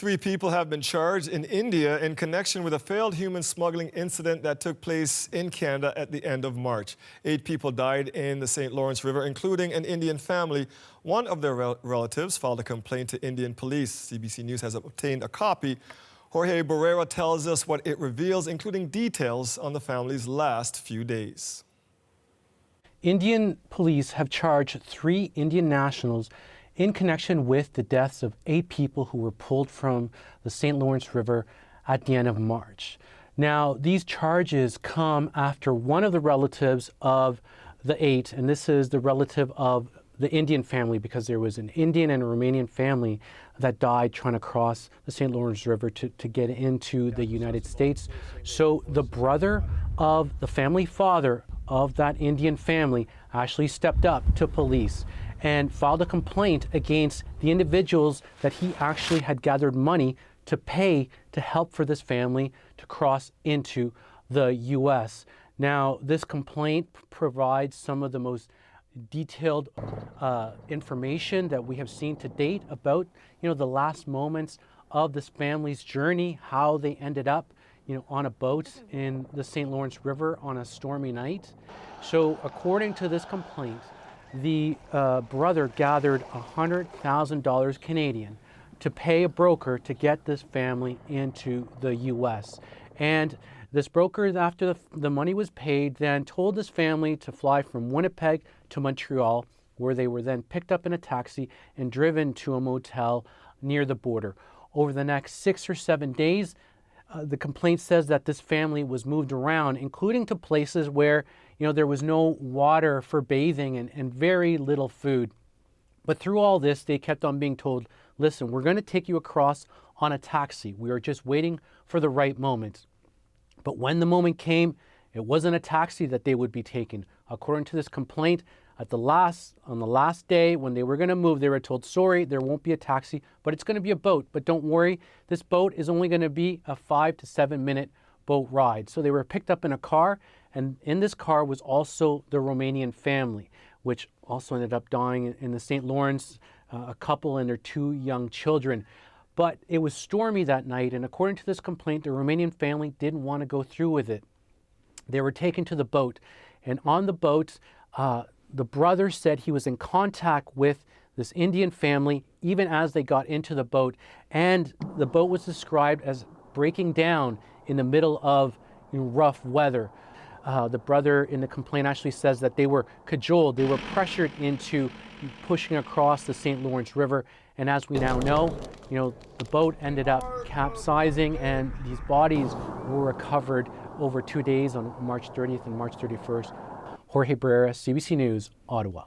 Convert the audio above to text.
3 people have been charged in India in connection with a failed human smuggling incident that took place in Canada at the end of March. 8 people died in the St. Lawrence River, including an Indian family. One of their relatives filed a complaint to Indian police. CBC News has obtained a copy. Jorge Barrera tells us what it reveals, including details on the family's last few days. Indian police have charged 3 Indian nationals in connection with the deaths of 8 people who were pulled from the St. Lawrence River at the end of March. Now, these charges come after one of the relatives of the 8, and this is the relative of the Indian family, because there was an Indian and a Romanian family that died trying to cross the St. Lawrence River to get into the United States. So the brother of the family father of that Indian family actually stepped up to police and filed a complaint against the individuals that he actually had gathered money to pay to help for this family to cross into the U.S. Now, this complaint provides some of the most detailed information that we have seen to date about, the last moments of this family's journey, how they ended up, on a boat in the St. Lawrence River on a stormy night. So, according to this complaint, the brother gathered $100,000 Canadian to pay a broker to get this family into the U.S. And this broker, after the money was paid, then told this family to fly from Winnipeg to Montreal, where they were then picked up in a taxi and driven to a motel near the border. Over the next 6 or 7 days, the complaint says that this family was moved around, including to places where there was no water for bathing and very little food. But through all this, they kept on being told, listen, we're going to take you across on a taxi. We are just waiting for the right moment. But when the moment came, it wasn't a taxi that they would be taken. According to this complaint, on the last day when they were going to move, they were told, sorry, there won't be a taxi, but it's going to be a boat. But don't worry, this boat is only going to be a 5 to 7 minute boat ride. So they were picked up in a car, and in this car was also the Romanian family, which also ended up dying in the St. Lawrence, a couple and their 2 young children. But it was stormy that night, and according to this complaint, the Romanian family didn't want to go through with it. They were taken to the boat, and on the boat, the brother said he was in contact with this Indian family even as they got into the boat, and the boat was described as breaking down in the middle of rough weather. The brother in the complaint actually says that they were cajoled, they were pressured into pushing across the St. Lawrence River, and as we now know, the boat ended up capsizing, and these bodies were recovered over 2 days on March 30th and March 31st. Jorge Barrera, CBC News, Ottawa.